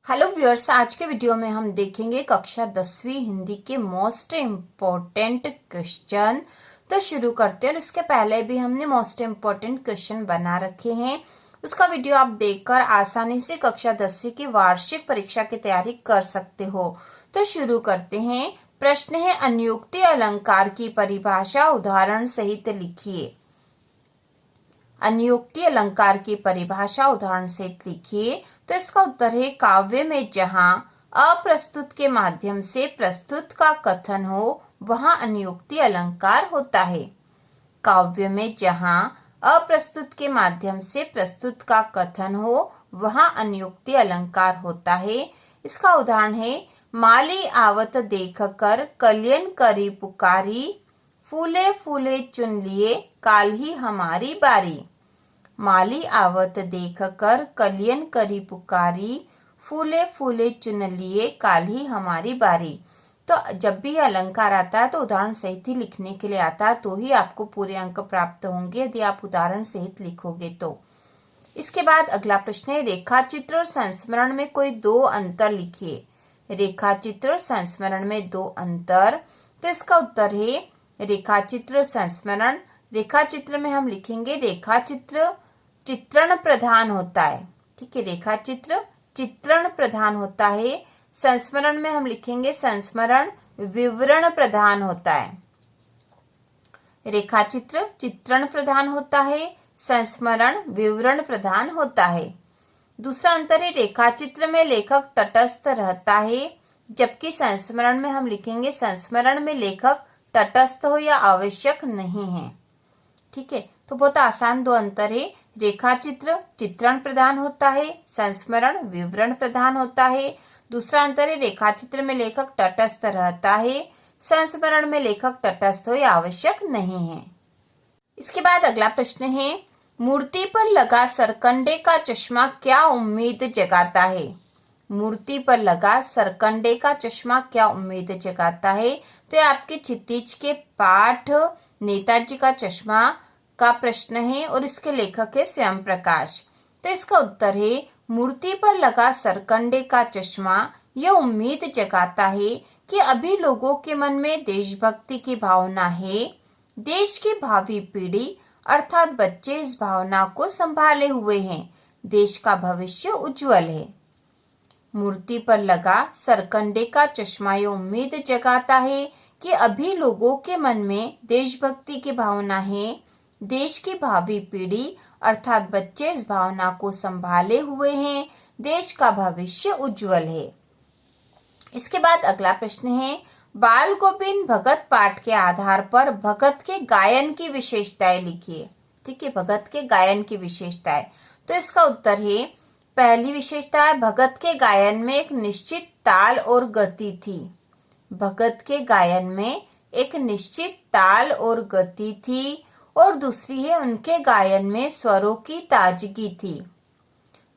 Hello viewers, आज के video में हम देखेंगे कक्षा 10वीं हिंदी के मोस्ट इम्पोर्टेंट क्वेश्चन। तो शुरू करते हैं। और इसके पहले भी हमने मोस्ट इम्पोर्टेंट क्वेश्चन बना रखे हैं, उसका वीडियो आप देखकर आसानी से कक्षा 10वीं की वार्षिक परीक्षा की तैयारी कर सकते हो। तो शुरू करते हैं। प्रश्न है, अनुयुक्ति अलंकार की परिभाषा उदाहरण सहित लिखिए। अनुयुक्ति अलंकार की परिभाषा उदाहरण सहित लिखिए। तो इसका उत्तर है, काव्य में जहां अप्रस्तुत के माध्यम से प्रस्तुत का कथन हो वहां अनुयुक्ति अलंकार होता है। काव्य में जहां अप्रस्तुत के माध्यम से प्रस्तुत का कथन हो वहां अनुयुक्ति अलंकार होता है। इसका उदाहरण है, माली आवत देख कर कलियन करी पुकारी, फूले फूले चुन लिए काल ही हमारी बारी। माली आवत देख कर कलियन करी पुकारी, फूले फूले चुन लिए काल ही हमारी बारी। तो जब भी अलंकार आता है तो उदाहरण सहित ही लिखने के लिए आता है, तो ही आपको पूरे अंक प्राप्त होंगे यदि आप उदाहरण सहित लिखोगे तो। इसके बाद अगला प्रश्न है, रेखाचित्र और संस्मरण में कोई दो अंतर लिखिए। रेखाचित्र और संस्मरण में दो अंतर। तो इसका उत्तर है, रेखाचित्र संस्मरण। रेखाचित्र में हम लिखेंगे रेखाचित्र चित्रण प्रधान होता है। ठीक है, रेखाचित्र चित्रण प्रधान होता है। संस्मरण में हम लिखेंगे संस्मरण विवरण प्रधान होता है। रेखाचित्र चित्रण प्रधान होता है, संस्मरण विवरण प्रधान होता है। दूसरा अंतर है, रेखाचित्र में लेखक तटस्थ रहता है, जबकि संस्मरण में हम लिखेंगे संस्मरण में लेखक तटस्थ हो या आवश्यक नहीं है। ठीक है, तो बहुत आसान दो अंतर है। रेखाचित्र चित्रण प्रधान होता है, संस्मरण विवरण प्रधान होता है। दूसरा अंतर है, रेखाचित्र में लेखक तटस्थ रहता है, संस्मरण में लेखक तटस्थ हो या आवश्यक नहीं है। इसके बाद अगला प्रश्न है, मूर्ति पर लगा सरकंडे का चश्मा क्या उम्मीद जगाता है। मूर्ति पर लगा सरकंडे का चश्मा क्या उम्मीद जगाता है। तो आपके क्षितिज के पाठ नेताजी का चश्मा का प्रश्न है और इसके लेखक है स्वयं प्रकाश। तो इसका उत्तर है, मूर्ति पर लगा सरकंडे का चश्मा यह उम्मीद जगाता है कि अभी लोगों के मन में देशभक्ति की भावना है। देश की भावी पीढ़ी अर्थात बच्चे इस भावना को संभाले हुए हैं। देश का भविष्य उज्जवल है। मूर्ति पर लगा सरकंडे का चश्मा यह उम्मीद जगाता है कि अभी लोगों के मन में देशभक्ति की भावना है। देश की भावी पीढ़ी अर्थात बच्चे इस भावना को संभाले हुए हैं। देश का भविष्य उज्जवल है। इसके बाद अगला प्रश्न है, बाल गोविंद भगत पाठ के आधार पर भगत के गायन की विशेषताएं लिखिए। ठीक है, भगत के गायन की विशेषताएं। तो इसका उत्तर है, पहली विशेषता है, भगत के गायन में एक निश्चित ताल और गति थी। भगत के गायन में एक निश्चित ताल और गति थी। और दूसरी है, उनके गायन में स्वरों की ताजगी थी।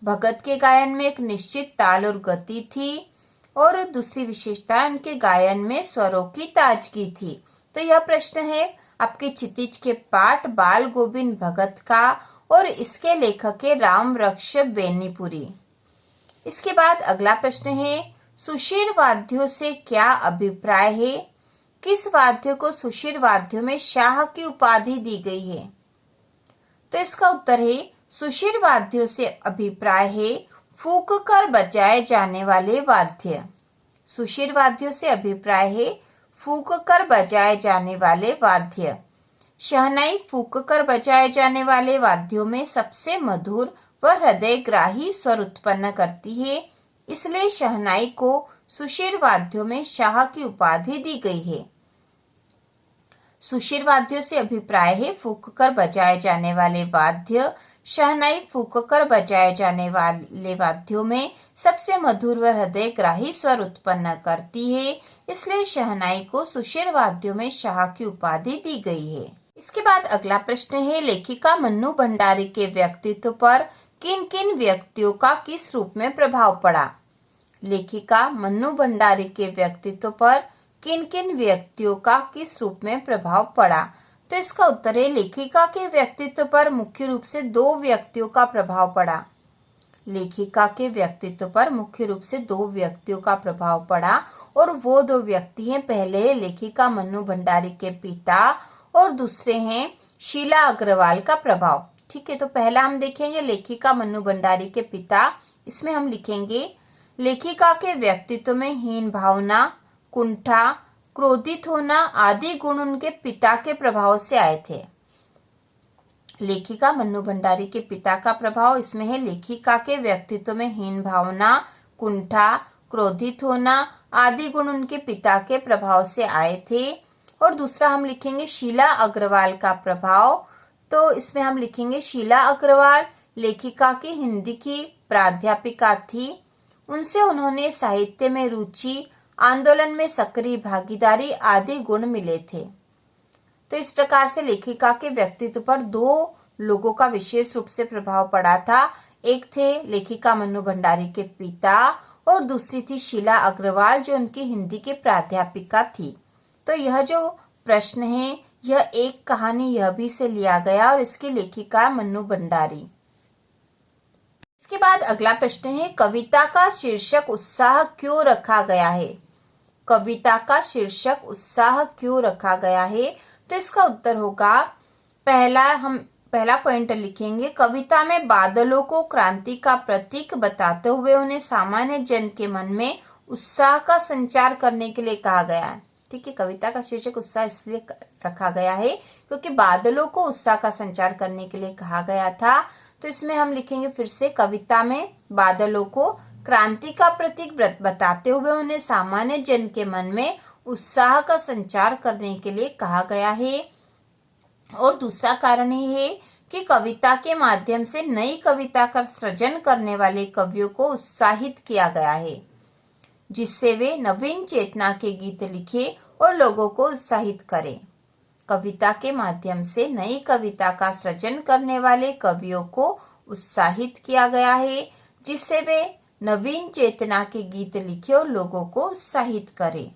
भगत के गायन में एक निश्चित ताल और गति थी और दूसरी विशेषता उनके गायन में स्वरों की ताजगी थी। तो यह प्रश्न है आपके क्षितिज के पाठ बाल गोविंद भगत का और इसके लेखक है रामवृक्ष बेनीपुरी। इसके बाद अगला प्रश्न है, सुशीर वाद्यों से क्या अभिप्राय है। किस वाद्य को सुशीर वाद्यों में शाह की उपाधि दी गई है। तो इसका उत्तर है, सुशीर वाद्यों से अभिप्राय है फूंक कर बजाए जाने वाले वाद्य। सुशीर वाद्यों से अभिप्राय है फूंक कर बजाए जाने वाले वाद्य। शहनाई फूंक कर बजाए जाने वाले वाद्यों में सबसे मधुर व हृदयग्राही स्वर उत्पन्न करती है, इसलिए शहनाई को सुशीर वाद्यों में शाह की उपाधि दी गई है। सुशीर वाद्यों से अभिप्राय है फूंक कर बजाए जाने वाले वाद्य। शहनाई फूंक कर बजाए जाने वाले वाद्यों में सबसे मधुर व हृदयग्राही स्वर उत्पन्न करती है, इसलिए शहनाई को सुशीर वाद्यों में शाह की उपाधि दी गई है। इसके बाद अगला प्रश्न है, लेखिका मन्नू भंडारी के व्यक्तित्व पर किन किन व्यक्तियों का किस रूप में प्रभाव पड़ा। लेखिका मन्नू भंडारी के व्यक्तित्व पर किन किन व्यक्तियों का किस रूप में प्रभाव पड़ा। तो इसका उत्तर है, लेखिका के व्यक्तित्व पर मुख्य रूप से दो व्यक्तियों का प्रभाव पड़ा। लेखिका के व्यक्तित्व पर मुख्य रूप से दो व्यक्तियों का प्रभाव पड़ा और वो दो व्यक्ति हैं, पहले लेखिका मन्नू भंडारी के पिता और दूसरे हैं शीला अग्रवाल का प्रभाव। ठीक है, तो पहला हम देखेंगे लेखिका मन्नू भंडारी के पिता। इसमें हम लिखेंगे लेखिका के व्यक्तित्व में हीन भावना, कुंठा, क्रोधित होना आदि गुण उनके पिता के प्रभाव से आए थे। लेखिका मन्नू भंडारी के पिता का प्रभाव इसमें है लेखिका के व्यक्तित्व में हीन भावना, कुंठा, क्रोधित होना आदि गुण उनके पिता के प्रभाव से आए थे। और दूसरा हम लिखेंगे शीला अग्रवाल का प्रभाव। तो इसमें हम लिखेंगे शीला अग्रवाल लेखिका की हिंदी की प्राध्यापिका थी। उनसे उन्होंने साहित्य में रुचि, आंदोलन में सक्रिय भागीदारी आदि गुण मिले थे। तो इस प्रकार से लेखिका के व्यक्तित्व पर दो लोगों का विशेष रूप से प्रभाव पड़ा था। एक थे लेखिका मन्नू भंडारी के पिता और दूसरी थी शीला अग्रवाल जो उनकी हिंदी की प्राध्यापिका थी। तो यह जो प्रश्न है यह एक कहानी यह भी से लिया गया और इसकी लेखिका मन्नू भंडारी। इसके बाद अगला प्रश्न है कविता का शीर्षक उत्साह क्यों रखा गया है। कविता का शीर्षक उत्साह क्यों रखा गया है, तो इसका उत्तर होगा पहला पॉइंट लिखेंगे कविता में बादलों को क्रांति का प्रतीक बताते हुए उन्हें सामान्य जन के मन में उत्साह का संचार करने के लिए कहा गया है। ठीक है, कविता का शीर्षक उत्साह इसलिए रखा गया है क्योंकि बादलों को उत्साह का संचार करने के लिए कहा गया था। तो इसमें हम लिखेंगे फिर से कविता में बादलों को क्रांति का प्रतीक बताते हुए उन्हें सामान्य जन के मन में उत्साह का संचार करने के लिए कहा गया है। और दूसरा कारण ये है कि कविता के माध्यम से नई कविता का सृजन करने वाले कवियों को उत्साहित किया गया है जिससे वे नवीन चेतना के गीत लिखे और लोगों को उत्साहित करें। कविता के माध्यम से नई कविता का सृजन करने वाले कवियों को उत्साहित किया गया है जिससे वे नवीन चेतना के गीत लिखे और लोगों को उत्साहित करें।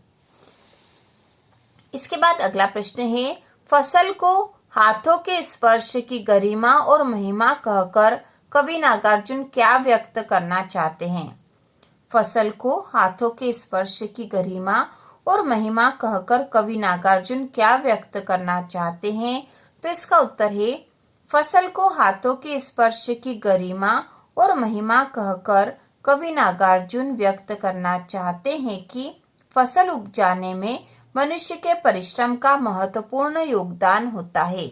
इसके बाद अगला प्रश्न है फसल को हाथों के स्पर्श की गरिमा और महिमा कहकर कवि नागार्जुन क्या व्यक्त करना चाहते हैं। फसल को हाथों के स्पर्श की गरिमा और महिमा कहकर कवि नागार्जुन क्या व्यक्त करना चाहते हैं, तो इसका उत्तर है फसल को हाथों के स्पर्श की गरिमा और महिमा कहकर कवि नागार्जुन व्यक्त करना चाहते हैं कि फसल उपजाने में मनुष्य के परिश्रम का महत्वपूर्ण योगदान होता है।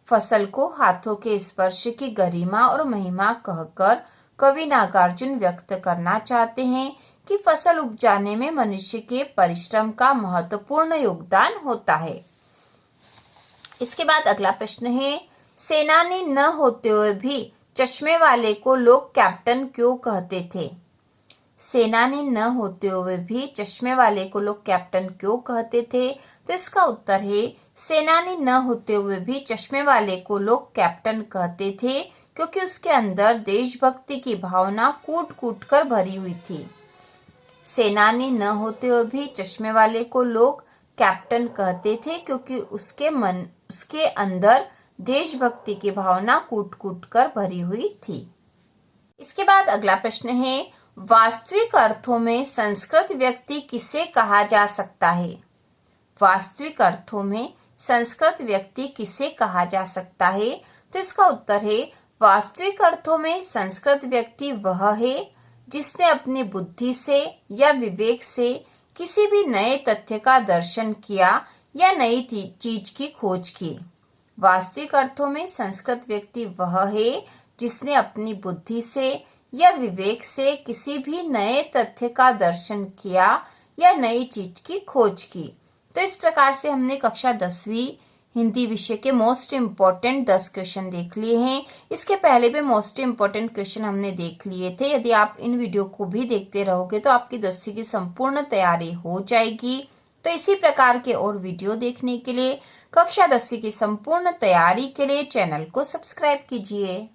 फसल को हाथों के स्पर्श की गरिमा और महिमा कहकर कवि नागार्जुन व्यक्त करना चाहते हैं कि फसल उपजाने में मनुष्य के परिश्रम का महत्वपूर्ण योगदान होता है। इसके बाद अगला प्रश्न है सेनानी न होते हुए भी चश्मे वाले को लोग कैप्टन क्यों कहते थे। सेनानी न होते हुए भी चश्मे वाले को लोग कैप्टन क्यों कहते थे, तो इसका उत्तर है सेनानी न होते हुए भी चश्मे वाले को लोग कैप्टन कहते थे क्योंकि उसके अंदर देशभक्ति की भावना कूट कूट कर भरी हुई थी। सेनानी न होते हुए भी चश्मे वाले को लोग कैप्टन कहते थे क्योंकि उसके अंदर देशभक्ति की भावना कूट कूट कर भरी हुई थी। इसके बाद अगला प्रश्न है वास्तविक अर्थों में संस्कृत व्यक्ति किसे कहा जा सकता है। वास्तविक अर्थों में संस्कृत व्यक्ति किसे कहा जा सकता है, तो इसका उत्तर है वास्तविक अर्थों में संस्कृत व्यक्ति वह है जिसने अपनी बुद्धि से या विवेक से किसी भी नए तथ्य का दर्शन किया या नई चीज की खोज की। वास्तविक अर्थों में संस्कृत व्यक्ति वह है जिसने अपनी बुद्धि से या विवेक से किसी भी नए तथ्य का दर्शन किया या नई चीज की खोज की। तो इस प्रकार से हमने कक्षा 10वीं हिंदी विषय के मोस्ट इम्पोर्टेंट 10 क्वेश्चन देख लिए हैं। इसके पहले भी मोस्ट इम्पोर्टेंट क्वेश्चन हमने देख लिए थे। यदि आप इन वीडियो को भी देखते रहोगे तो आपकी 10वीं की संपूर्ण तैयारी हो जाएगी। तो इसी प्रकार के और वीडियो देखने के लिए कक्षा 10वीं की संपूर्ण तैयारी के लिए चैनल को सब्सक्राइब कीजिए।